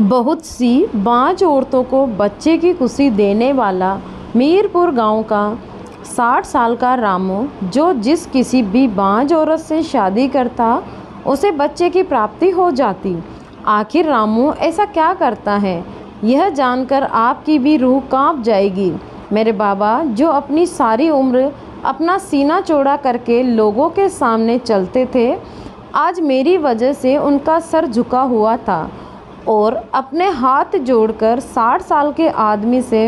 बहुत सी बाँझ औरतों को बच्चे की खुशी देने वाला मीरपुर गांव का 60 साल का रामू, जो जिस किसी भी बाँझ औरत से शादी करता उसे बच्चे की प्राप्ति हो जाती। आखिर रामू ऐसा क्या करता है, यह जानकर आपकी भी रूह कांप जाएगी। मेरे बाबा, जो अपनी सारी उम्र अपना सीना चौड़ा करके लोगों के सामने चलते थे, आज मेरी वजह से उनका सर झुका हुआ था और अपने हाथ जोड़कर 60 साल के आदमी से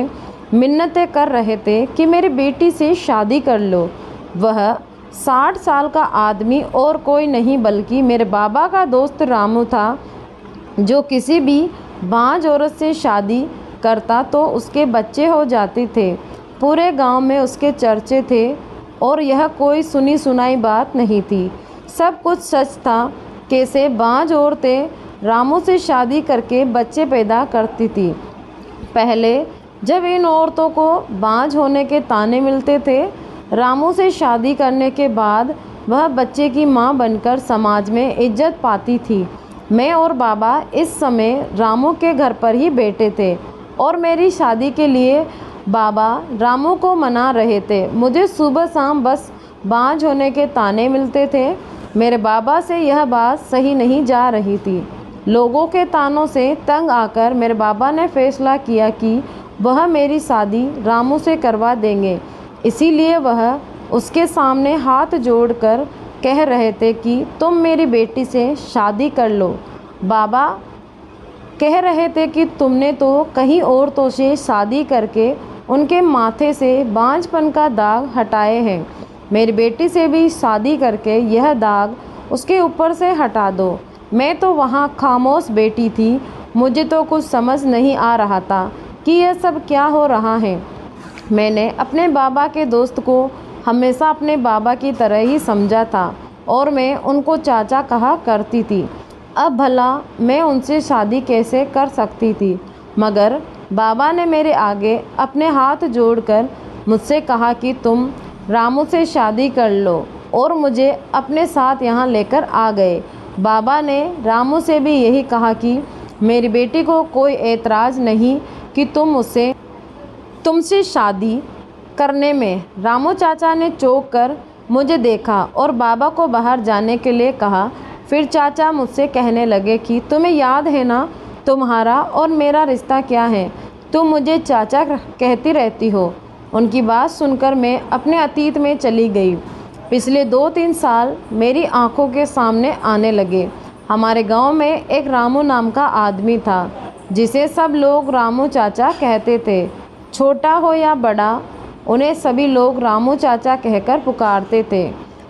मिन्नतें कर रहे थे कि मेरी बेटी से शादी कर लो। वह 60 साल का आदमी और कोई नहीं बल्कि मेरे बाबा का दोस्त रामू था, जो किसी भी बाँझ औरत से शादी करता तो उसके बच्चे हो जाते थे। पूरे गांव में उसके चर्चे थे और यह कोई सुनी सुनाई बात नहीं थी, सब कुछ सच था। कैसे बाँझ औरतें रामू से शादी करके बच्चे पैदा करती थी। पहले जब इन औरतों को बाँझ होने के ताने मिलते थे, रामू से शादी करने के बाद वह बच्चे की मां बनकर समाज में इज्जत पाती थी। मैं और बाबा इस समय रामू के घर पर ही बैठे थे और मेरी शादी के लिए बाबा रामू को मना रहे थे। मुझे सुबह शाम बस बाँझ होने के ताने मिलते थे। मेरे बाबा से यह बात सही नहीं जा रही थी। लोगों के तानों से तंग आकर मेरे बाबा ने फैसला किया कि वह मेरी शादी रामू से करवा देंगे। इसीलिए वह उसके सामने हाथ जोड़कर कह रहे थे कि तुम मेरी बेटी से शादी कर लो। बाबा कह रहे थे कि तुमने तो कई औरतों से शादी करके उनके माथे से बाँझपन का दाग हटाए हैं। मेरी बेटी से भी शादी करके यह दाग उसके ऊपर से हटा दो। मैं तो वहाँ खामोश बैठी थी। मुझे तो कुछ समझ नहीं आ रहा था कि यह सब क्या हो रहा है। मैंने अपने बाबा के दोस्त को हमेशा अपने बाबा की तरह ही समझा था और मैं उनको चाचा कहा करती थी। अब भला मैं उनसे शादी कैसे कर सकती थी, मगर बाबा ने मेरे आगे अपने हाथ जोड़कर मुझसे कहा कि तुम रामू से शादी कर लो और मुझे अपने साथ यहाँ लेकर आ गए। बाबा ने रामू से भी यही कहा कि मेरी बेटी को कोई ऐतराज़ नहीं कि तुमसे शादी करने में। रामू चाचा ने चौंक कर मुझे देखा और बाबा को बाहर जाने के लिए कहा। फिर चाचा मुझसे कहने लगे कि तुम्हें याद है ना, तुम्हारा और मेरा रिश्ता क्या है। तुम मुझे चाचा कहती रहती हो। उनकी बात सुनकर मैं अपने अतीत में चली गई। पिछले 2-3 साल मेरी आंखों के सामने आने लगे। हमारे गांव में एक रामू नाम का आदमी था, जिसे सब लोग रामू चाचा कहते थे। छोटा हो या बड़ा, उन्हें सभी लोग रामू चाचा कहकर पुकारते थे।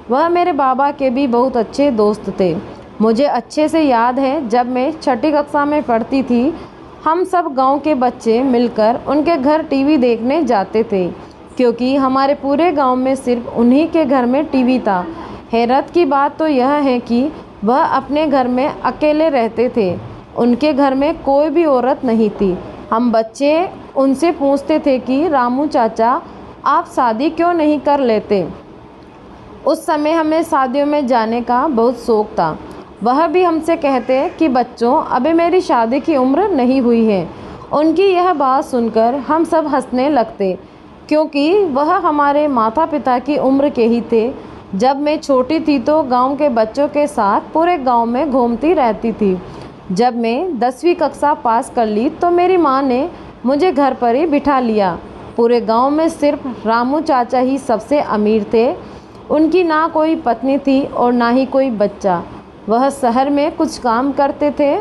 वह मेरे बाबा के भी बहुत अच्छे दोस्त थे। मुझे अच्छे से याद है, जब मैं 6ठी कक्षा में पढ़ती थी, हम सब गांव के बच्चे मिलकर उनके घर टीवी देखने जाते थे, क्योंकि हमारे पूरे गांव में सिर्फ उन्हीं के घर में टीवी था। हैरत की बात तो यह है कि वह अपने घर में अकेले रहते थे। उनके घर में कोई भी औरत नहीं थी। हम बच्चे उनसे पूछते थे कि रामू चाचा, आप शादी क्यों नहीं कर लेते। उस समय हमें शादियों में जाने का बहुत शौक़ था। वह भी हमसे कहते कि बच्चों, अभी मेरी शादी की उम्र नहीं हुई है। उनकी यह बात सुनकर हम सब हंसने लगते, क्योंकि वह हमारे माता पिता की उम्र के ही थे। जब मैं छोटी थी तो गांव के बच्चों के साथ पूरे गांव में घूमती रहती थी। जब मैं 10वीं कक्षा पास कर ली तो मेरी माँ ने मुझे घर पर ही बिठा लिया। पूरे गांव में सिर्फ रामू चाचा ही सबसे अमीर थे। उनकी ना कोई पत्नी थी और ना ही कोई बच्चा। वह शहर में कुछ काम करते थे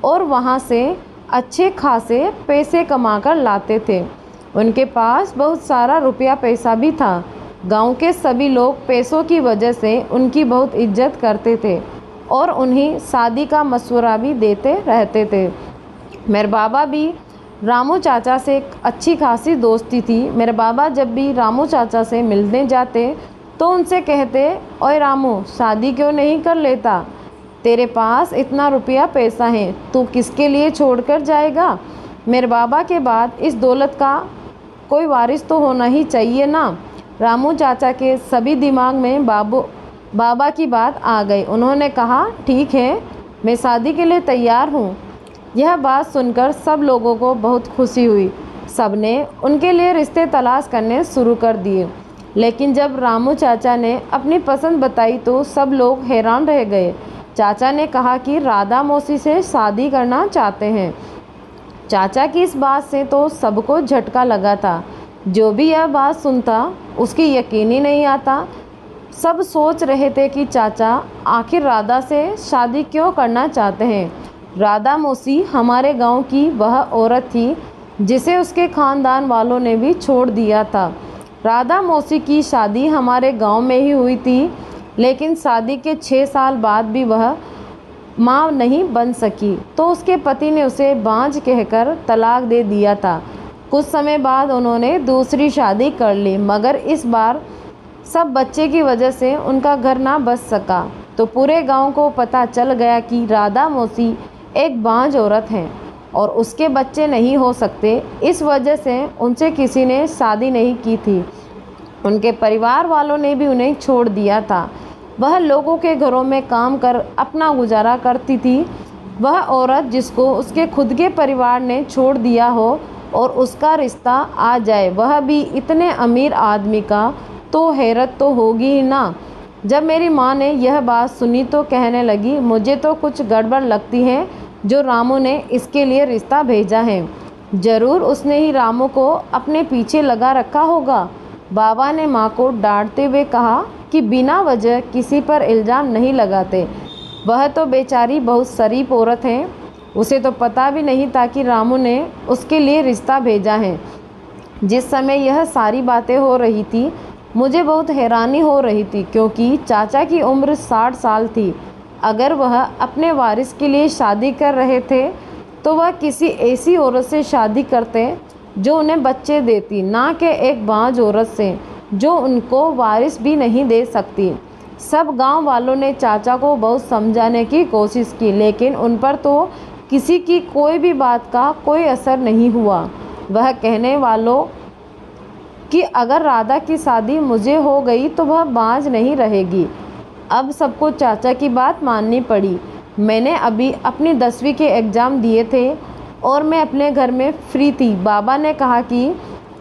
और वहाँ से अच्छे खासे पैसे कमाकर लाते थे। उनके पास बहुत सारा रुपया पैसा भी था। गांव के सभी लोग पैसों की वजह से उनकी बहुत इज्जत करते थे और उन्हें शादी का मशवरा भी देते रहते थे। मेरे बाबा भी रामू चाचा से एक अच्छी खासी दोस्ती थी। मेरे बाबा जब भी रामू चाचा से मिलने जाते तो उनसे कहते, ओए रामू, शादी क्यों नहीं कर लेता। तेरे पास इतना रुपया पैसा है, तू किसके लिए छोड़कर जाएगा। मेरे बाबा के बाद इस दौलत का कोई वारिस तो होना ही चाहिए ना। रामू चाचा के सभी दिमाग में बाबा की बात आ गई। उन्होंने कहा, ठीक है, मैं शादी के लिए तैयार हूँ। यह बात सुनकर सब लोगों को बहुत खुशी हुई। सबने उनके लिए रिश्ते तलाश करने शुरू कर दिए। लेकिन जब रामू चाचा ने अपनी पसंद बताई तो सब लोग हैरान रह गए। चाचा ने कहा कि राधा मौसी से शादी करना चाहते हैं। चाचा की इस बात से तो सबको झटका लगा था। जो भी यह बात सुनता उसकी यकीन ही नहीं आता। सब सोच रहे थे कि चाचा आखिर राधा से शादी क्यों करना चाहते हैं। राधा मौसी हमारे गांव की वह औरत थी जिसे उसके खानदान वालों ने भी छोड़ दिया था। राधा मौसी की शादी हमारे गांव में ही हुई थी, लेकिन शादी के 6 साल बाद भी वह माँ नहीं बन सकी तो उसके पति ने उसे बांझ कहकर तलाक दे दिया था। कुछ समय बाद उन्होंने दूसरी शादी कर ली, मगर इस बार सब बच्चे की वजह से उनका घर ना बच सका। तो पूरे गांव को पता चल गया कि राधा मौसी एक बांझ औरत हैं और उसके बच्चे नहीं हो सकते। इस वजह से उनसे किसी ने शादी नहीं की थी। उनके परिवार वालों ने भी उन्हें छोड़ दिया था। वह लोगों के घरों में काम कर अपना गुजारा करती थी। वह औरत जिसको उसके खुद के परिवार ने छोड़ दिया हो और उसका रिश्ता आ जाए, वह भी इतने अमीर आदमी का, तो हैरत तो होगी ही ना। जब मेरी माँ ने यह बात सुनी तो कहने लगी, मुझे तो कुछ गड़बड़ लगती है जो रामू ने इसके लिए रिश्ता भेजा है। ज़रूर उसने ही रामू को अपने पीछे लगा रखा होगा। बाबा ने माँ को डांटते हुए कहा कि बिना वजह किसी पर इल्ज़ाम नहीं लगाते। वह तो बेचारी बहुत शरीफ औरत है, उसे तो पता भी नहीं था कि रामू ने उसके लिए रिश्ता भेजा है। जिस समय यह सारी बातें हो रही थी मुझे बहुत हैरानी हो रही थी, क्योंकि चाचा की उम्र 60 साल थी। अगर वह अपने वारिस के लिए शादी कर रहे थे तो वह किसी ऐसी औरत से शादी करते जो उन्हें बच्चे देती, ना कि एक बांझ औरत से जो उनको वारिस भी नहीं दे सकती। सब गांव वालों ने चाचा को बहुत समझाने की कोशिश की, लेकिन उन पर तो किसी की कोई भी बात का कोई असर नहीं हुआ। वह कहने वालों कि अगर राधा की शादी मुझे हो गई तो वह बांझ नहीं रहेगी। अब सबको चाचा की बात माननी पड़ी। मैंने अभी अपनी 10वीं के एग्ज़ाम दिए थे और मैं अपने घर में फ्री थी। बाबा ने कहा कि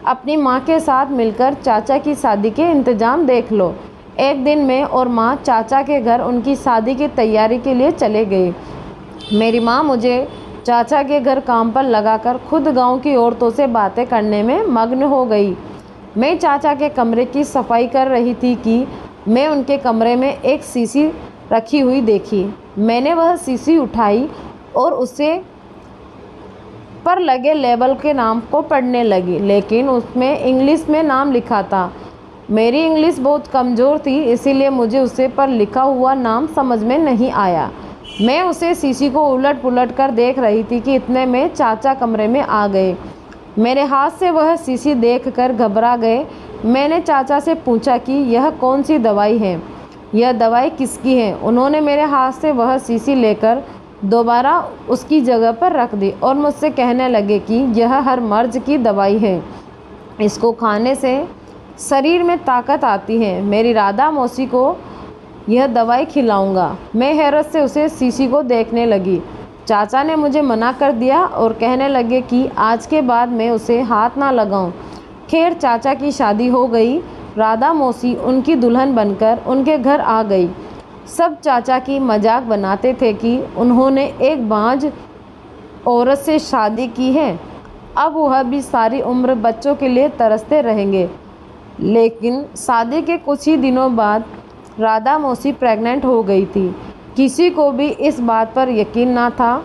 अपनी माँ के साथ मिलकर चाचा की शादी के इंतज़ाम देख लो। एक दिन मैं और माँ चाचा के घर उनकी शादी की तैयारी के लिए चले गए। मेरी माँ मुझे चाचा के घर काम पर लगाकर खुद गांव की औरतों से बातें करने में मग्न हो गई। मैं चाचा के कमरे की सफाई कर रही थी कि मैं उनके कमरे में एक शीशी रखी हुई देखी। मैंने वह शीशी उठाई और उसे पर लगे लेबल के नाम को पढ़ने लगी, लेकिन उसमें इंग्लिश में नाम लिखा था। मेरी इंग्लिश बहुत कमज़ोर थी, इसीलिए मुझे उसे पर लिखा हुआ नाम समझ में नहीं आया। मैं उसे शीशी को उलट पुलट कर देख रही थी कि इतने में चाचा कमरे में आ गए। मेरे हाथ से वह शीशी देखकर घबरा गए। मैंने चाचा से पूछा कि यह कौन सी दवाई है, यह दवाई किसकी है। उन्होंने मेरे हाथ से वह शीशी लेकर दोबारा उसकी जगह पर रख दी और मुझसे कहने लगे कि यह हर मर्ज की दवाई है, इसको खाने से शरीर में ताकत आती है। मेरी राधा मौसी को यह दवाई खिलाऊंगा। मैं हैरत से उसे शीशी को देखने लगी। चाचा ने मुझे मना कर दिया और कहने लगे कि आज के बाद मैं उसे हाथ ना लगाऊं। खैर चाचा की शादी हो गई। राधा मौसी उनकी दुल्हन बनकर उनके घर आ गई। सब चाचा की मजाक बनाते थे कि उन्होंने एक बांझ औरत से शादी की है, अब वह भी सारी उम्र बच्चों के लिए तरसते रहेंगे। लेकिन शादी के कुछ ही दिनों बाद राधा मौसी प्रेग्नेंट हो गई थी। किसी को भी इस बात पर यकीन ना था,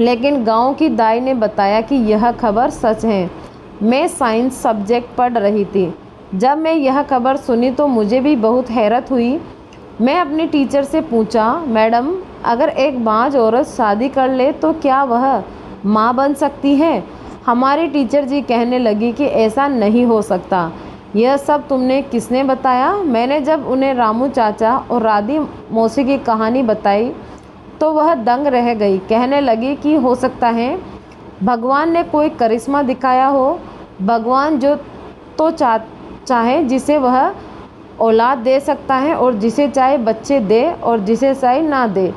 लेकिन गांव की दाई ने बताया कि यह खबर सच है। मैं साइंस सब्जेक्ट पढ़ रही थी। जब मैं यह खबर सुनी तो मुझे भी बहुत हैरत हुई। मैं अपनी टीचर से पूछा, मैडम अगर एक बांझ औरत शादी कर ले तो क्या वह माँ बन सकती है? हमारी टीचर जी कहने लगी कि ऐसा नहीं हो सकता। यह सब तुमने किसने बताया? मैंने जब उन्हें रामू चाचा और राधी मौसी की कहानी बताई तो वह दंग रह गई। कहने लगी कि हो सकता है भगवान ने कोई करिश्मा दिखाया हो। भगवान जो तो चाहे जिसे वह औलाद दे सकता है और जिसे चाहे बच्चे दे और जिसे चाहे ना दे।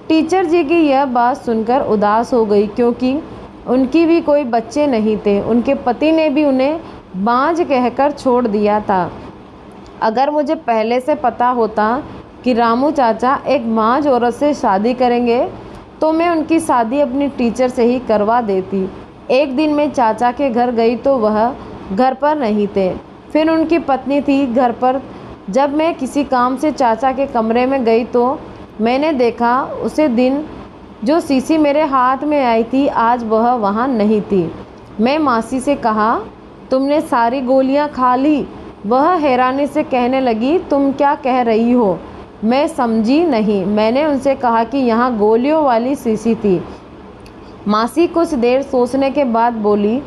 टीचर जी की यह बात सुनकर उदास हो गई, क्योंकि उनकी भी कोई बच्चे नहीं थे। उनके पति ने भी उन्हें बांझ कहकर छोड़ दिया था। अगर मुझे पहले से पता होता कि रामू चाचा एक बांझ औरत से शादी करेंगे तो मैं उनकी शादी अपनी टीचर से ही करवा देती। एक दिन मैं चाचा के घर गई तो वह घर पर नहीं थे। फिर उनकी पत्नी थी घर पर। जब मैं किसी काम से चाचा के कमरे में गई तो मैंने देखा उसे दिन जो शीशी मेरे हाथ में आई थी आज वह वहाँ नहीं थी। मैं मासी से कहा, तुमने सारी गोलियाँ खा ली? वह हैरानी से कहने लगी, तुम क्या कह रही हो? मैं समझी नहीं। मैंने उनसे कहा कि यहाँ गोलियों वाली शीशी थी। मासी कुछ देर सोचने के बाद बोली,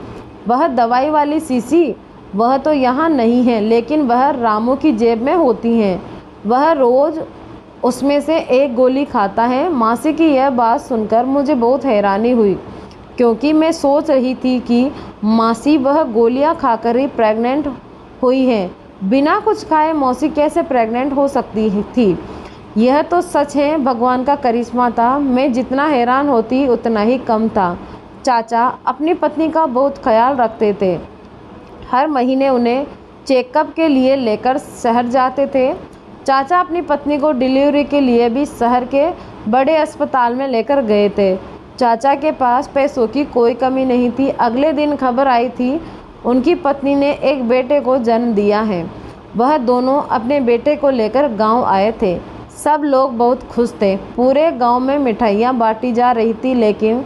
वह दवाई वाली शीशी? वह तो यहाँ नहीं है, लेकिन वह रामू की जेब में होती हैं। वह रोज़ उसमें से एक गोली खाता है। मासी की यह बात सुनकर मुझे बहुत हैरानी हुई, क्योंकि मैं सोच रही थी कि मासी वह गोलियाँ खाकर ही प्रेग्नेंट हुई है। बिना कुछ खाए मौसी कैसे प्रेग्नेंट हो सकती थी? यह तो सच है भगवान का करिश्मा था। मैं जितना हैरान होती उतना ही कम था। चाचा अपनी पत्नी का बहुत ख्याल रखते थे। हर महीने उन्हें चेकअप के लिए लेकर शहर जाते थे। चाचा अपनी पत्नी को डिलीवरी के लिए भी शहर के बड़े अस्पताल में लेकर गए थे। चाचा के पास पैसों की कोई कमी नहीं थी। अगले दिन खबर आई थी उनकी पत्नी ने एक बेटे को जन्म दिया है। वह दोनों अपने बेटे को लेकर गांव आए थे। सब लोग बहुत खुश थे। पूरे गांव में मिठाइयाँ बांटी जा रही थी, लेकिन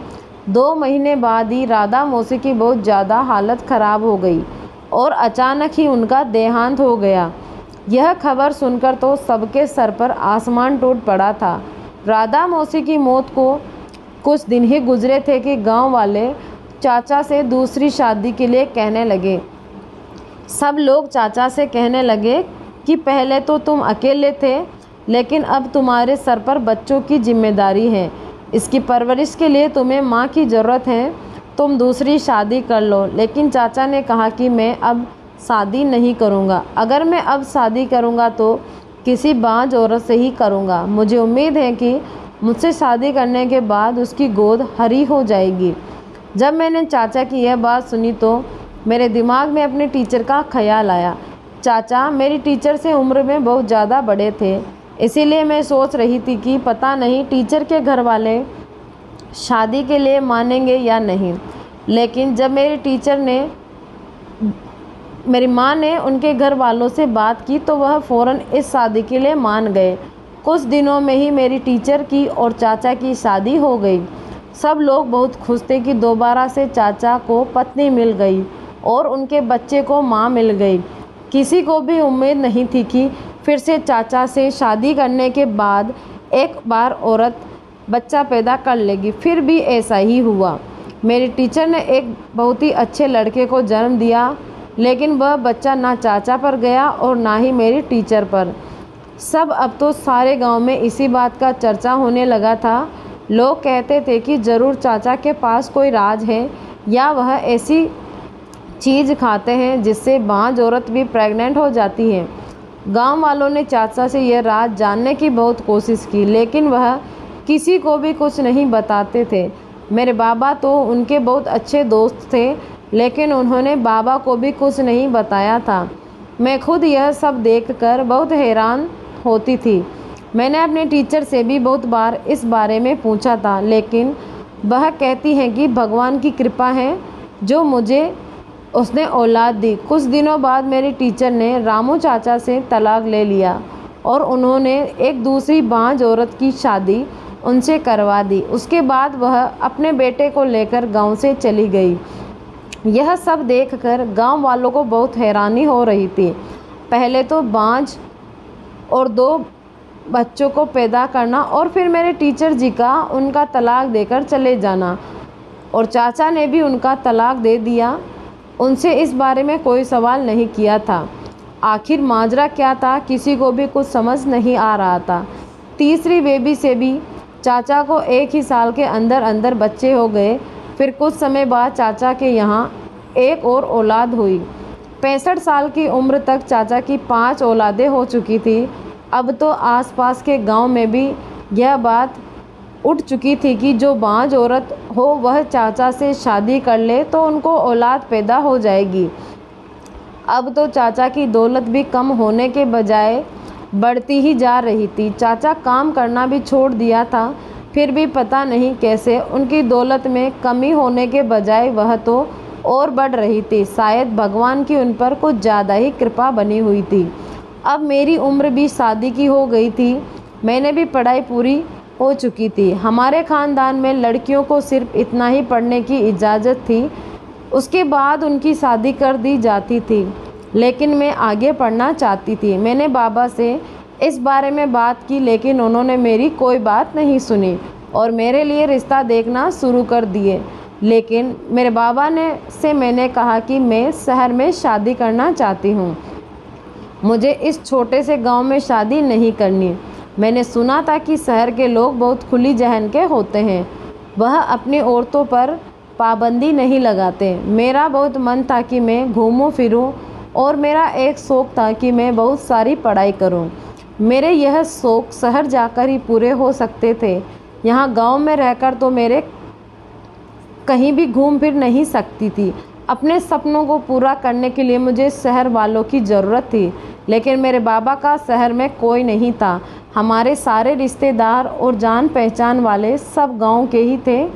2 महीने बाद ही राधा मौसी की बहुत ज़्यादा हालत ख़राब हो गई और अचानक ही उनका देहांत हो गया। यह खबर सुनकर तो सबके सर पर आसमान टूट पड़ा था। राधा मौसी की मौत को कुछ दिन ही गुजरे थे कि गांव वाले चाचा से दूसरी शादी के लिए कहने लगे। सब लोग चाचा से कहने लगे कि पहले तो तुम अकेले थे, लेकिन अब तुम्हारे सर पर बच्चों की जिम्मेदारी है। इसकी परवरिश के लिए तुम्हें माँ की ज़रूरत है। तुम दूसरी शादी कर लो। लेकिन चाचा ने कहा कि मैं अब शादी नहीं करूँगा। अगर मैं अब शादी करूँगा तो किसी बांझ औरत से ही करूँगा। मुझे उम्मीद है कि मुझसे शादी करने के बाद उसकी गोद हरी हो जाएगी। जब मैंने चाचा की यह बात सुनी तो मेरे दिमाग में अपने टीचर का ख्याल आया। चाचा मेरी टीचर से उम्र में बहुत ज़्यादा बड़े थे, इसीलिए मैं सोच रही थी कि पता नहीं टीचर के घर वाले शादी के लिए मानेंगे या नहीं। लेकिन जब मेरी माँ ने उनके घर वालों से बात की तो वह फ़ौरन इस शादी के लिए मान गए। कुछ दिनों में ही मेरी टीचर की और चाचा की शादी हो गई। सब लोग बहुत खुश थे कि दोबारा से चाचा को पत्नी मिल गई और उनके बच्चे को माँ मिल गई। किसी को भी उम्मीद नहीं थी कि फिर से चाचा से शादी करने के बाद एक बार औरत बच्चा पैदा कर लेगी। फिर भी ऐसा ही हुआ। मेरी टीचर ने एक बहुत ही अच्छे लड़के को जन्म दिया, लेकिन वह बच्चा ना चाचा पर गया और ना ही मेरी टीचर पर। अब तो सारे गांव में इसी बात का चर्चा होने लगा था। लोग कहते थे कि ज़रूर चाचा के पास कोई राज है, या वह ऐसी चीज़ खाते हैं जिससे बांझ औरत भी प्रेग्नेंट हो जाती है। गांव वालों ने चाचा से यह राज जानने की बहुत कोशिश की, लेकिन वह किसी को भी कुछ नहीं बताते थे। मेरे बाबा तो उनके बहुत अच्छे दोस्त थे, लेकिन उन्होंने बाबा को भी कुछ नहीं बताया था। मैं खुद यह सब देखकर बहुत हैरान होती थी। मैंने अपने टीचर से भी बहुत बार इस बारे में पूछा था, लेकिन वह कहती हैं कि भगवान की कृपा है जो मुझे उसने औलाद दी। कुछ दिनों बाद मेरी टीचर ने रामू चाचा से तलाक ले लिया और उन्होंने एक दूसरी बांझ औरत की शादी उनसे करवा दी। उसके बाद वह अपने बेटे को लेकर गांव से चली गई। यह सब देखकर गांव वालों को बहुत हैरानी हो रही थी। पहले तो बांझ और 2 बच्चों को पैदा करना और फिर मेरे टीचर जी का उनका तलाक देकर चले जाना, और चाचा ने भी उनका तलाक दे दिया। उनसे इस बारे में कोई सवाल नहीं किया था। आखिर माजरा क्या था, किसी को भी कुछ समझ नहीं आ रहा था। तीसरी बेबी से भी चाचा को 1 ही साल के अंदर अंदर बच्चे हो गए। फिर कुछ समय बाद चाचा के यहाँ एक और औलाद हुई। 65 साल की उम्र तक चाचा की 5 औलादें हो चुकी थी। अब तो आसपास के गांव में भी यह बात उठ चुकी थी कि जो बांझ औरत हो वह चाचा से शादी कर ले तो उनको औलाद पैदा हो जाएगी। अब तो चाचा की दौलत भी कम होने के बजाय बढ़ती ही जा रही थी। चाचा काम करना भी छोड़ दिया था, फिर भी पता नहीं कैसे उनकी दौलत में कमी होने के बजाय वह तो और बढ़ रही थी। शायद भगवान की उन पर कुछ ज़्यादा ही कृपा बनी हुई थी। अब मेरी उम्र भी शादी की हो गई थी, मैंने भी पढ़ाई पूरी हो चुकी थी। हमारे ख़ानदान में लड़कियों को सिर्फ इतना ही पढ़ने की इजाज़त थी, उसके बाद उनकी शादी कर दी जाती थी। लेकिन मैं आगे पढ़ना चाहती थी। मैंने बाबा से इस बारे में बात की, लेकिन उन्होंने मेरी कोई बात नहीं सुनी और मेरे लिए रिश्ता देखना शुरू कर दिए। लेकिन मेरे बाबा से मैंने कहा कि मैं शहर में शादी करना चाहती हूँ, मुझे इस छोटे से गांव में शादी नहीं करनी। मैंने सुना था कि शहर के लोग बहुत खुली जहन के होते हैं, वह अपनी औरतों पर पाबंदी नहीं लगाते। मेरा बहुत मन था कि मैं घूमूं फिरूं और मेरा एक शौक़ था कि मैं बहुत सारी पढ़ाई करूं। मेरे यह शौक़ शहर जाकर ही पूरे हो सकते थे, यहाँ गांव में रहकर तो मेरे कहीं भी घूम फिर नहीं सकती थी। अपने सपनों को पूरा करने के लिए मुझे शहर वालों की ज़रूरत थी, लेकिन मेरे बाबा का शहर में कोई नहीं था। हमारे सारे रिश्तेदार और जान पहचान वाले सब गांव के ही थे।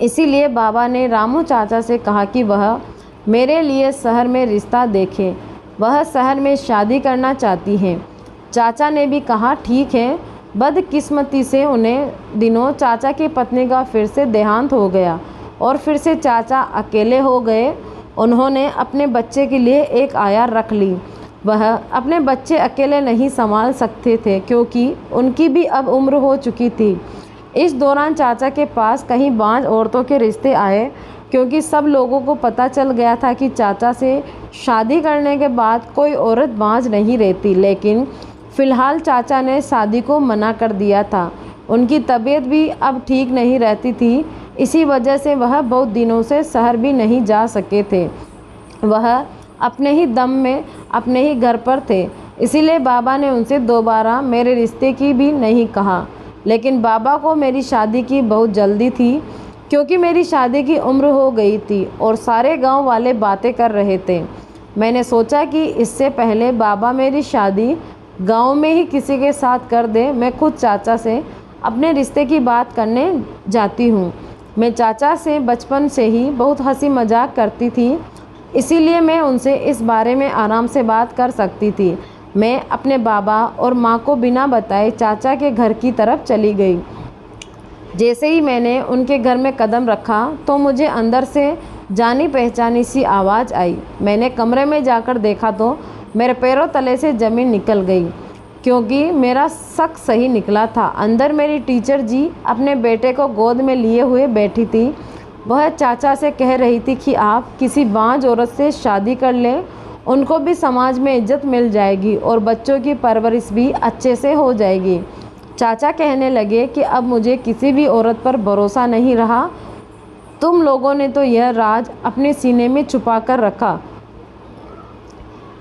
इसीलिए बाबा ने रामू चाचा से कहा कि वह मेरे लिए शहर में रिश्ता देखें, वह शहर में शादी करना चाहती हैं। चाचा ने भी कहा ठीक है। बदकिस्मती से उन्हें दिनों चाचा की पत्नी का फिर से देहांत हो गया और फिर से चाचा अकेले हो गए। उन्होंने अपने बच्चे के लिए एक आया रख ली। वह अपने बच्चे अकेले नहीं संभाल सकते थे क्योंकि उनकी भी अब उम्र हो चुकी थी। इस दौरान चाचा के पास कहीं बांझ औरतों के रिश्ते आए, क्योंकि सब लोगों को पता चल गया था कि चाचा से शादी करने के बाद कोई औरत बांझ नहीं रहती। लेकिन फ़िलहाल चाचा ने शादी को मना कर दिया था। उनकी तबीयत भी अब ठीक नहीं रहती थी, इसी वजह से वह बहुत दिनों से शहर भी नहीं जा सके थे। वह अपने ही दम में अपने ही घर पर थे, इसीलिए बाबा ने उनसे दोबारा मेरे रिश्ते की भी नहीं कहा। लेकिन बाबा को मेरी शादी की बहुत जल्दी थी, क्योंकि मेरी शादी की उम्र हो गई थी और सारे गांव वाले बातें कर रहे थे। मैंने सोचा कि इससे पहले बाबा मेरी शादी गांव में ही किसी के साथ कर दे, मैं खुद चाचा से अपने रिश्ते की बात करने जाती हूँ। मैं चाचा से बचपन से ही बहुत हंसी मजाक करती थी, इसीलिए मैं उनसे इस बारे में आराम से बात कर सकती थी। मैं अपने बाबा और माँ को बिना बताए चाचा के घर की तरफ चली गई। जैसे ही मैंने उनके घर में कदम रखा तो मुझे अंदर से जानी पहचानी सी आवाज़ आई। मैंने कमरे में जाकर देखा तो मेरे पैरों तले से ज़मीन निकल गई, क्योंकि मेरा शक सही निकला था। अंदर मेरी टीचर जी अपने बेटे को गोद में लिए हुए बैठी थी। वह चाचा से कह रही थी कि आप किसी बांझ औरत से शादी कर लें, उनको भी समाज में इज्जत मिल जाएगी और बच्चों की परवरिश भी अच्छे से हो जाएगी। चाचा कहने लगे कि अब मुझे किसी भी औरत पर भरोसा नहीं रहा। तुम लोगों ने तो यह राज अपने सीने में छुपा कर रखा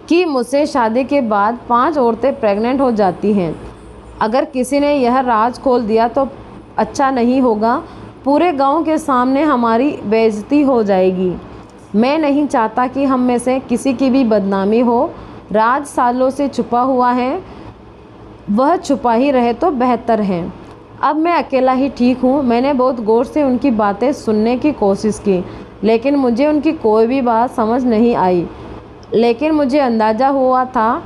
कि मुझसे शादी के बाद 5 औरतें प्रेग्नेंट हो जाती हैं। अगर किसी ने यह राज खोल दिया तो अच्छा नहीं होगा, पूरे गांव के सामने हमारी बेइज्जती हो जाएगी। मैं नहीं चाहता कि हम में से किसी की भी बदनामी हो। राज सालों से छुपा हुआ है, वह छुपा ही रहे तो बेहतर है। अब मैं अकेला ही ठीक हूँ। मैंने बहुत गौर से उनकी बातें सुनने की कोशिश की, लेकिन मुझे उनकी कोई भी बात समझ नहीं आई। लेकिन मुझे अंदाज़ा हुआ था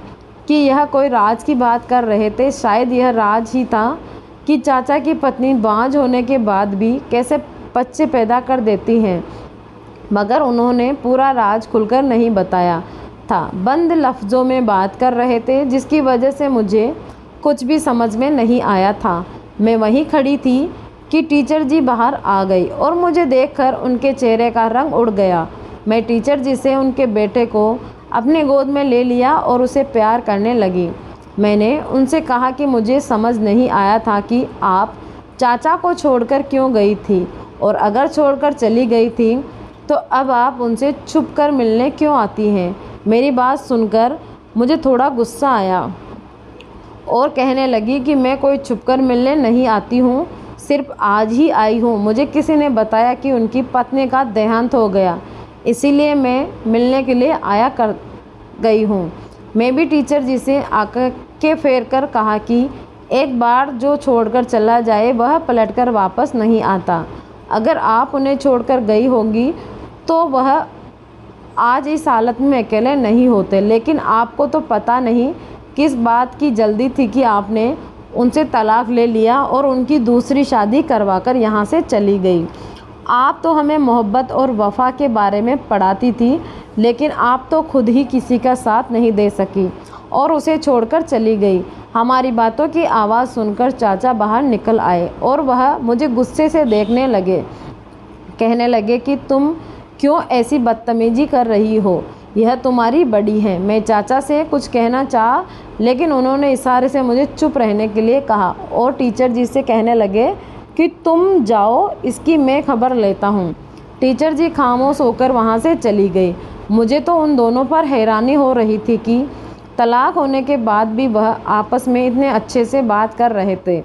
कि यह कोई राज की बात कर रहे थे। शायद यह राज ही था कि चाचा की पत्नी बांझ होने के बाद भी कैसे बच्चे पैदा कर देती हैं, मगर उन्होंने पूरा राज खुलकर नहीं बताया था। बंद लफ्ज़ों में बात कर रहे थे, जिसकी वजह से मुझे कुछ भी समझ में नहीं आया था। मैं वहीं खड़ी थी कि टीचर जी बाहर आ गई और मुझे देखकर उनके चेहरे का रंग उड़ गया। मैं टीचर जी से उनके बेटे को अपने गोद में ले लिया और उसे प्यार करने लगी। मैंने उनसे कहा कि मुझे समझ नहीं आया था कि आप चाचा को छोड़कर क्यों गई थी, और अगर छोड़कर चली गई थी तो अब आप उनसे छुपकर मिलने क्यों आती हैं। मेरी बात सुनकर मुझे थोड़ा गुस्सा आया और कहने लगी कि मैं कोई छुपकर मिलने नहीं आती हूँ, सिर्फ आज ही आई हूँ। मुझे किसी ने बताया कि उनकी पत्नी का देहांत हो गया, इसीलिए मैं मिलने के लिए आया कर गई हूँ। मैं भी टीचर जी से आकर के फेर कर कहा कि एक बार जो छोड़कर चला जाए वह पलटकर वापस नहीं आता। अगर आप उन्हें छोड़कर गई होगी तो वह आज इस हालत में अकेले नहीं होते। लेकिन आपको तो पता नहीं किस बात की जल्दी थी कि आपने उनसे तलाक ले लिया और उनकी दूसरी शादी करवाकर यहाँ से चली गई। आप तो हमें मोहब्बत और वफ़ा के बारे में पढ़ाती थी, लेकिन आप तो खुद ही किसी का साथ नहीं दे सकी और उसे छोड़कर चली गई। हमारी बातों की आवाज़ सुनकर चाचा बाहर निकल आए और वह मुझे गुस्से से देखने लगे। कहने लगे कि तुम क्यों ऐसी बदतमीजी कर रही हो, यह तुम्हारी बड़ी है। मैं चाचा से कुछ कहना चाहा, लेकिन उन्होंने इशारे से मुझे चुप रहने के लिए कहा और टीचर जी से कहने लगे कि तुम जाओ, इसकी मैं खबर लेता हूँ। टीचर जी खामोश होकर वहाँ से चली गई। मुझे तो उन दोनों पर हैरानी हो रही थी कि तलाक होने के बाद भी वह आपस में इतने अच्छे से बात कर रहे थे।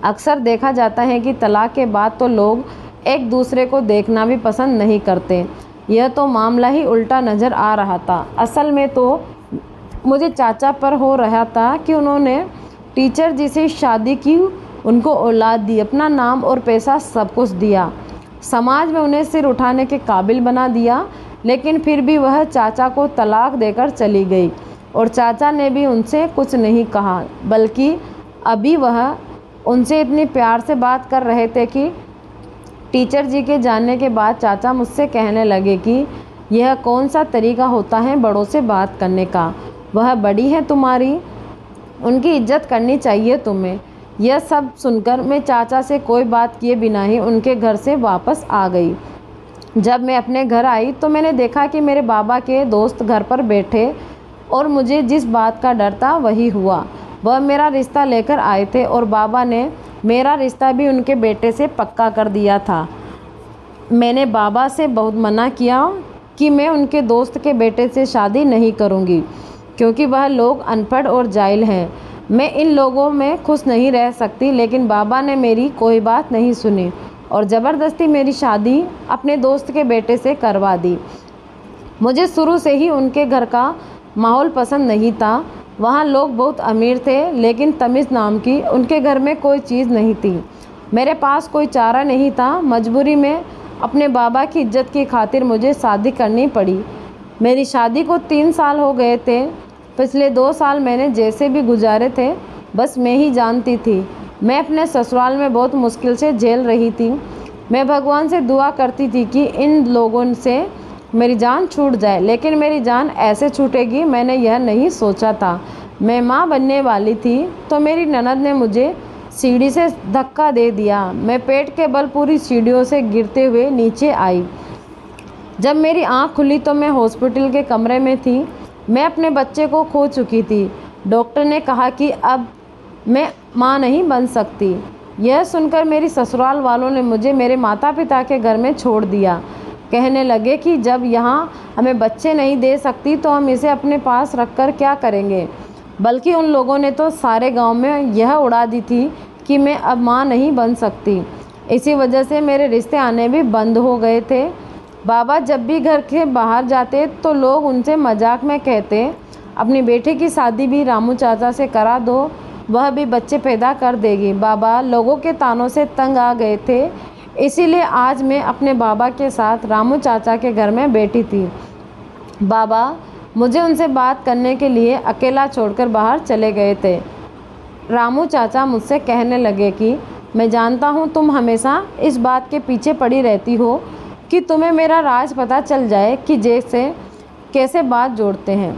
अक्सर देखा जाता है कि तलाक के बाद तो लोग एक दूसरे को देखना भी पसंद नहीं करते। यह तो मामला ही उल्टा नज़र आ रहा था। असल में तो मुझे चाचा पर हो रहा था कि उन्होंने टीचर जी से शादी की, उनको औलाद दी, अपना नाम और पैसा सब कुछ दिया, समाज में उन्हें सिर उठाने के काबिल बना दिया। लेकिन फिर भी वह चाचा को तलाक देकर चली गई और चाचा ने भी उनसे कुछ नहीं कहा, बल्कि अभी वह उनसे इतनी प्यार से बात कर रहे थे कि टीचर जी के जाने के बाद चाचा मुझसे कहने लगे कि यह कौन सा तरीका होता है बड़ों से बात करने का, वह बड़ी है तुम्हारी, उनकी इज्जत करनी चाहिए तुम्हें। यह सब सुनकर मैं चाचा से कोई बात किए बिना ही उनके घर से वापस आ गई। जब मैं अपने घर आई तो मैंने देखा कि मेरे बाबा के दोस्त घर पर बैठे और मुझे जिस बात का डर था वही हुआ। वह मेरा रिश्ता लेकर आए थे और बाबा ने मेरा रिश्ता भी उनके बेटे से पक्का कर दिया था। मैंने बाबा से बहुत मना किया कि मैं उनके दोस्त के बेटे से शादी नहीं करूंगी, क्योंकि वह लोग अनपढ़ और जाहिल हैं। मैं इन लोगों में खुश नहीं रह सकती, लेकिन बाबा ने मेरी कोई बात नहीं सुनी और ज़बरदस्ती मेरी शादी अपने दोस्त के बेटे से करवा दी। मुझे शुरू से ही उनके घर का माहौल पसंद नहीं था। वहाँ लोग बहुत अमीर थे, लेकिन तमीज़ नाम की उनके घर में कोई चीज़ नहीं थी। मेरे पास कोई चारा नहीं था। मजबूरी में अपने बाबा की इज्जत की खातिर मुझे शादी करनी पड़ी। मेरी शादी को 3 साल हो गए थे। पिछले 2 साल मैंने जैसे भी गुजारे थे बस मैं ही जानती थी। मैं अपने ससुराल में बहुत मुश्किल से झेल रही थी। मैं भगवान से दुआ करती थी कि इन लोगों से मेरी जान छूट जाए, लेकिन मेरी जान ऐसे छूटेगी मैंने यह नहीं सोचा था। मैं माँ बनने वाली थी तो मेरी ननद ने मुझे सीढ़ी से धक्का दे दिया। मैं पेट के बल पूरी सीढ़ियों से गिरते हुए नीचे आई। जब मेरी आँख खुली तो मैं हॉस्पिटल के कमरे में थी। मैं अपने बच्चे को खो चुकी थी। डॉक्टर ने कहा कि अब मैं माँ नहीं बन सकती। यह सुनकर मेरी ससुराल वालों ने मुझे मेरे माता पिता के घर में छोड़ दिया। कहने लगे कि जब यहाँ हमें बच्चे नहीं दे सकती तो हम इसे अपने पास रखकर क्या करेंगे। बल्कि उन लोगों ने तो सारे गांव में यह उड़ा दी थी कि मैं अब माँ नहीं बन सकती। इसी वजह से मेरे रिश्ते आने भी बंद हो गए थे। बाबा जब भी घर के बाहर जाते तो लोग उनसे मजाक में कहते, अपनी बेटे की शादी भी रामू चाचा से करा दो, वह भी बच्चे पैदा कर देगी। बाबा लोगों के तानों से तंग आ गए थे, इसीलिए आज मैं अपने बाबा के साथ रामू चाचा के घर में बैठी थी। बाबा मुझे उनसे बात करने के लिए अकेला छोड़कर बाहर चले गए थे। रामू चाचा मुझसे कहने लगे कि मैं जानता हूँ तुम हमेशा इस बात के पीछे पड़ी रहती हो कि तुम्हें मेरा राज पता चल जाए कि जैसे कैसे बात जोड़ते हैं,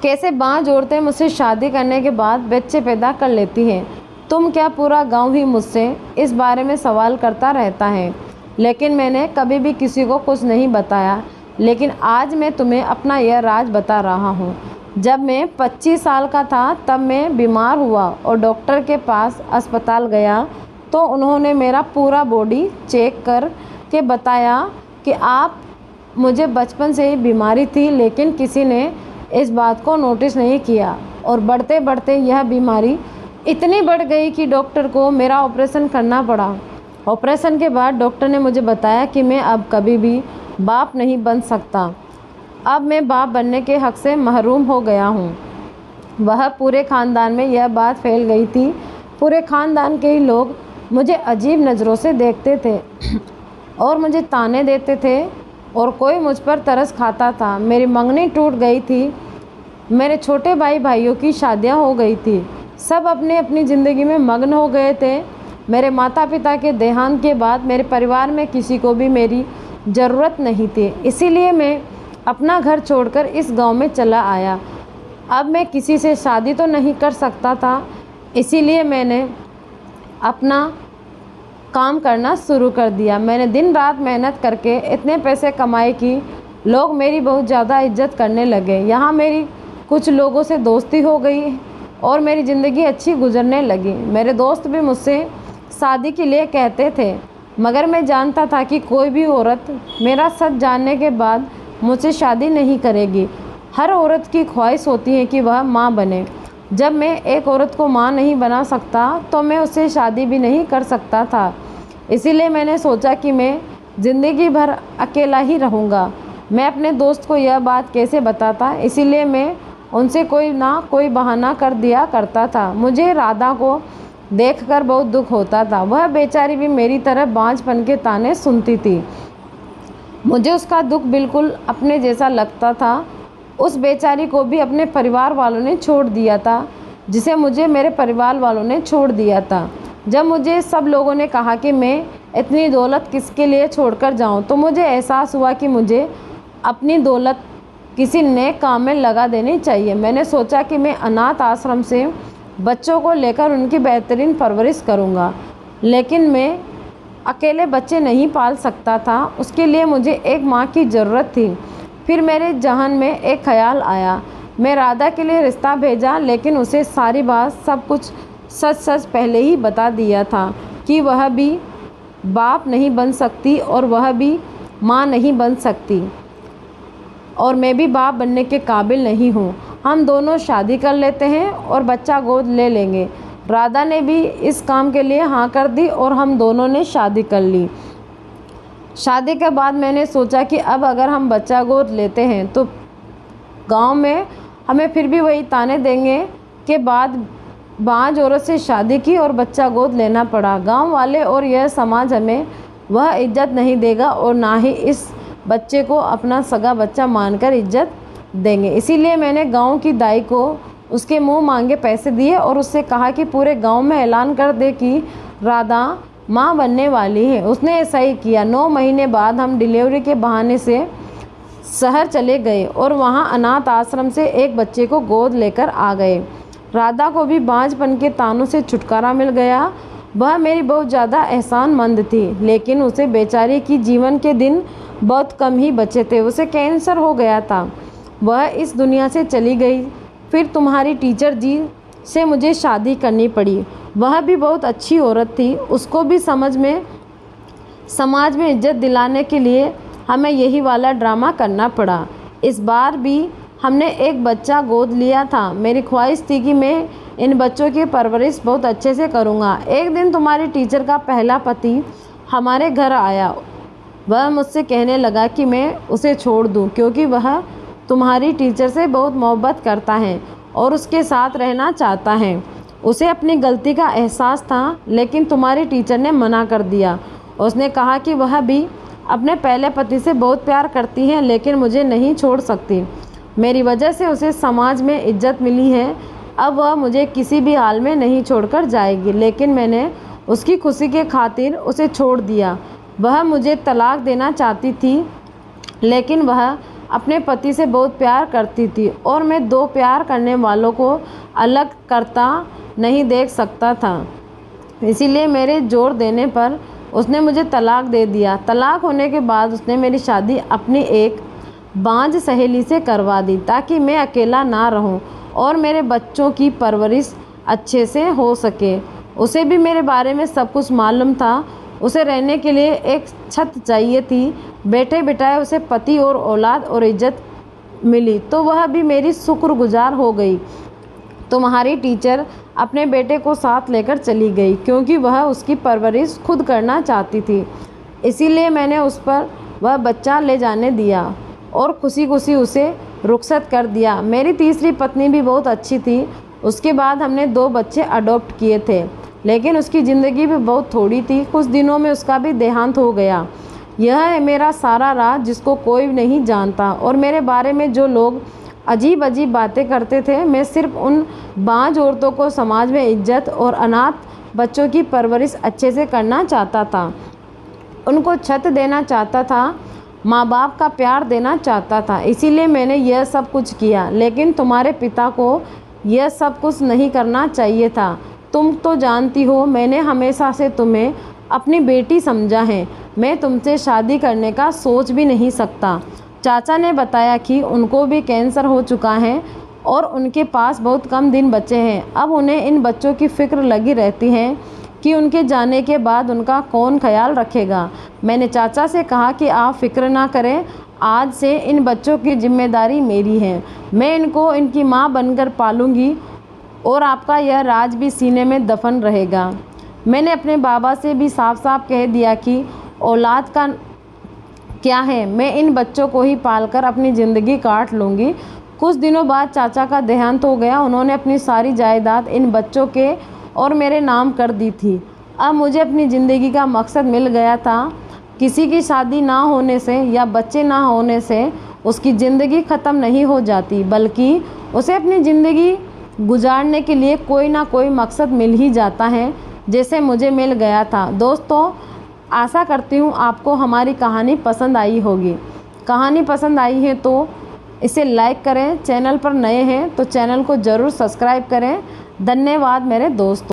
कैसे बाँह जोड़ते हैं। मुझसे शादी करने के बाद बच्चे पैदा कर लेती हैं। तुम क्या पूरा गांव ही मुझसे इस बारे में सवाल करता रहता है, लेकिन मैंने कभी भी किसी को कुछ नहीं बताया। लेकिन आज मैं तुम्हें अपना यह राज बता रहा हूँ। जब मैं 25 साल का था तब मैं बीमार हुआ और डॉक्टर के पास अस्पताल गया तो उन्होंने मेरा पूरा बॉडी चेक कर के बताया कि आप मुझे बचपन से ही बीमारी थी, लेकिन किसी ने इस बात को नोटिस नहीं किया और बढ़ते बढ़ते यह बीमारी इतनी बढ़ गई कि डॉक्टर को मेरा ऑपरेशन करना पड़ा। ऑपरेशन के बाद डॉक्टर ने मुझे बताया कि मैं अब कभी भी बाप नहीं बन सकता। अब मैं बाप बनने के हक़ से महरूम हो गया हूँ। वह पूरे ख़ानदान में यह बात फैल गई थी। पूरे ख़ानदान के ही लोग मुझे अजीब नज़रों से देखते थे और मुझे ताने देते थे और कोई मुझ पर तरस खाता था। मेरी मंगनी टूट गई थी। मेरे छोटे भाइयों की शादियां हो गई थी। सब अपनी अपनी ज़िंदगी में मग्न हो गए थे। मेरे माता पिता के देहांत के बाद मेरे परिवार में किसी को भी मेरी ज़रूरत नहीं थी। इसीलिए मैं अपना घर छोड़कर इस गांव में चला आया। अब मैं किसी से शादी तो नहीं कर सकता था, इसीलिए मैंने अपना काम करना शुरू कर दिया। मैंने दिन रात मेहनत करके इतने पैसे कमाए कि लोग मेरी बहुत ज़्यादा इज्जत करने लगे। यहाँ मेरी कुछ लोगों से दोस्ती हो गई और मेरी ज़िंदगी अच्छी गुजरने लगी। मेरे दोस्त भी मुझसे शादी के लिए कहते थे, मगर मैं जानता था कि कोई भी औरत मेरा सच जानने के बाद मुझसे शादी नहीं करेगी। हर औरत की ख्वाहिश होती है कि वह माँ बने। जब मैं एक औरत को माँ नहीं बना सकता तो मैं उससे शादी भी नहीं कर सकता था। इसीलिए मैंने सोचा कि मैं ज़िंदगी भर अकेला ही रहूँगा। मैं अपने दोस्त को यह बात कैसे बताता, इसीलिए मैं उनसे कोई ना कोई बहाना कर दिया करता था। मुझे राधा को देखकर बहुत दुख होता था। वह बेचारी भी मेरी तरह बांझपन के ताने सुनती थी। मुझे उसका दुख बिल्कुल अपने जैसा लगता था। उस बेचारी को भी अपने परिवार वालों ने छोड़ दिया था, जिसे मुझे मेरे परिवार वालों ने छोड़ दिया था। जब मुझे सब लोगों ने कहा कि मैं इतनी दौलत किसके लिए छोड़कर जाऊं, तो मुझे एहसास हुआ कि मुझे अपनी दौलत किसी नए काम में लगा देनी चाहिए। मैंने सोचा कि मैं अनाथ आश्रम से बच्चों को लेकर उनकी बेहतरीन परवरिश करूंगा, लेकिन मैं अकेले बच्चे नहीं पाल सकता था। उसके लिए मुझे एक माँ की ज़रूरत थी। फिर मेरे जहन में एक ख्याल आया। मैं राधा के लिए रिश्ता भेजा, लेकिन उसे सारी बात सब कुछ सच सच पहले ही बता दिया था कि वह भी बाप नहीं बन सकती और वह भी माँ नहीं बन सकती और मैं भी बाप बनने के काबिल नहीं हूँ। हम दोनों शादी कर लेते हैं और बच्चा गोद ले लेंगे। राधा ने भी इस काम के लिए हाँ कर दी और हम दोनों ने शादी कर ली। शादी के बाद मैंने सोचा कि अब अगर हम बच्चा गोद लेते हैं तो गांव में हमें फिर भी वही ताने देंगे कि बाद बांझ औरत से शादी की और बच्चा गोद लेना पड़ा। गांव वाले और यह समाज हमें वह इज्जत नहीं देगा और ना ही इस बच्चे को अपना सगा बच्चा मानकर इज्जत देंगे। इसीलिए मैंने गांव की दाई को उसके मुंह मांगे पैसे दिए और उससे कहा कि पूरे गांव में ऐलान कर दे कि राधा माँ बनने वाली है। उसने ऐसा ही किया। 9 महीने बाद हम डिलीवरी के बहाने से शहर चले गए और वहाँ अनाथ आश्रम से एक बच्चे को गोद लेकर आ गए। राधा को भी बांझपन के तानों से छुटकारा मिल गया। वह मेरी बहुत ज़्यादा एहसानमंद थी, लेकिन उसे बेचारी की जीवन के दिन बहुत कम ही बचे थे। उसे कैंसर हो गया था। वह इस दुनिया से चली गई। फिर तुम्हारी टीचर जी से मुझे शादी करनी पड़ी। वह भी बहुत अच्छी औरत थी। उसको भी समाज में इज्जत दिलाने के लिए हमें यही वाला ड्रामा करना पड़ा। इस बार भी हमने एक बच्चा गोद लिया था। मेरी ख्वाहिश थी कि मैं इन बच्चों की परवरिश बहुत अच्छे से करूँगा। एक दिन तुम्हारी टीचर का पहला पति हमारे घर आया। वह मुझसे कहने लगा कि मैं उसे छोड़ दूं, क्योंकि वह तुम्हारी टीचर से बहुत मोहब्बत करता है और उसके साथ रहना चाहता है। उसे अपनी गलती का एहसास था, लेकिन तुम्हारी टीचर ने मना कर दिया। उसने कहा कि वह भी अपने पहले पति से बहुत प्यार करती है, लेकिन मुझे नहीं छोड़ सकती। मेरी वजह से उसे समाज में इज्जत मिली है। अब वह मुझे किसी भी हाल में नहीं छोड़कर जाएगी। लेकिन मैंने उसकी खुशी के खातिर उसे छोड़ दिया। वह मुझे तलाक देना चाहती थी, लेकिन वह अपने पति से बहुत प्यार करती थी और मैं 2 प्यार करने वालों को अलग करता नहीं देख सकता था। इसीलिए मेरे जोर देने पर उसने मुझे तलाक दे दिया। तलाक होने के बाद उसने मेरी शादी अपनी एक बांझ सहेली से करवा दी, ताकि मैं अकेला ना रहूं और मेरे बच्चों की परवरिश अच्छे से हो सके। उसे भी मेरे बारे में सब कुछ मालूम था। उसे रहने के लिए एक छत चाहिए थी। बैठे बिठाए उसे पति और औलाद और इज्जत मिली तो वह भी मेरी शुक्रगुजार हो गई। तुम्हारी टीचर अपने बेटे को साथ लेकर चली गई क्योंकि वह उसकी परवरिश खुद करना चाहती थी। इसीलिए मैंने उस पर वह बच्चा ले जाने दिया और खुशी खुशी उसे रुखसत कर दिया। मेरी तीसरी पत्नी भी बहुत अच्छी थी। उसके बाद हमने 2 बच्चे अडॉप्ट किए थे, लेकिन उसकी ज़िंदगी भी बहुत थोड़ी थी। कुछ दिनों में उसका भी देहांत हो गया। यह है मेरा सारा राज जिसको कोई नहीं जानता। और मेरे बारे में जो लोग अजीब अजीब बातें करते थे, मैं सिर्फ उन बांझ औरतों को समाज में इज्जत और अनाथ बच्चों की परवरिश अच्छे से करना चाहता था। उनको छत देना चाहता था, माँ बाप का प्यार देना चाहता था। इसीलिए मैंने यह सब कुछ किया। लेकिन तुम्हारे पिता को यह सब कुछ नहीं करना चाहिए था। तुम तो जानती हो मैंने हमेशा से तुम्हें अपनी बेटी समझा है। मैं तुमसे शादी करने का सोच भी नहीं सकता। चाचा ने बताया कि उनको भी कैंसर हो चुका है और उनके पास बहुत कम दिन बचे हैं। अब उन्हें इन बच्चों की फ़िक्र लगी रहती है कि उनके जाने के बाद उनका कौन ख्याल रखेगा। मैंने चाचा से कहा कि आप फ़िक्र ना करें, आज से इन बच्चों की जिम्मेदारी मेरी है। मैं इनको इनकी माँ बनकर पालूँगी और आपका यह राज भी सीने में दफन रहेगा। मैंने अपने बाबा से भी साफ साफ कह दिया कि औलाद का क्या है, मैं इन बच्चों को ही पालकर अपनी ज़िंदगी काट लूँगी। कुछ दिनों बाद चाचा का देहांत हो गया। उन्होंने अपनी सारी जायदाद इन बच्चों के और मेरे नाम कर दी थी। अब मुझे अपनी ज़िंदगी का मकसद मिल गया था। किसी की शादी ना होने से या बच्चे ना होने से उसकी ज़िंदगी ख़त्म नहीं हो जाती, बल्कि उसे अपनी ज़िंदगी गुजारने के लिए कोई ना कोई मकसद मिल ही जाता है, जैसे मुझे मिल गया था। दोस्तों, आशा करती हूँ आपको हमारी कहानी पसंद आई होगी। कहानी पसंद आई है तो इसे लाइक करें। चैनल पर नए हैं तो चैनल को ज़रूर सब्सक्राइब करें। धन्यवाद मेरे दोस्तों।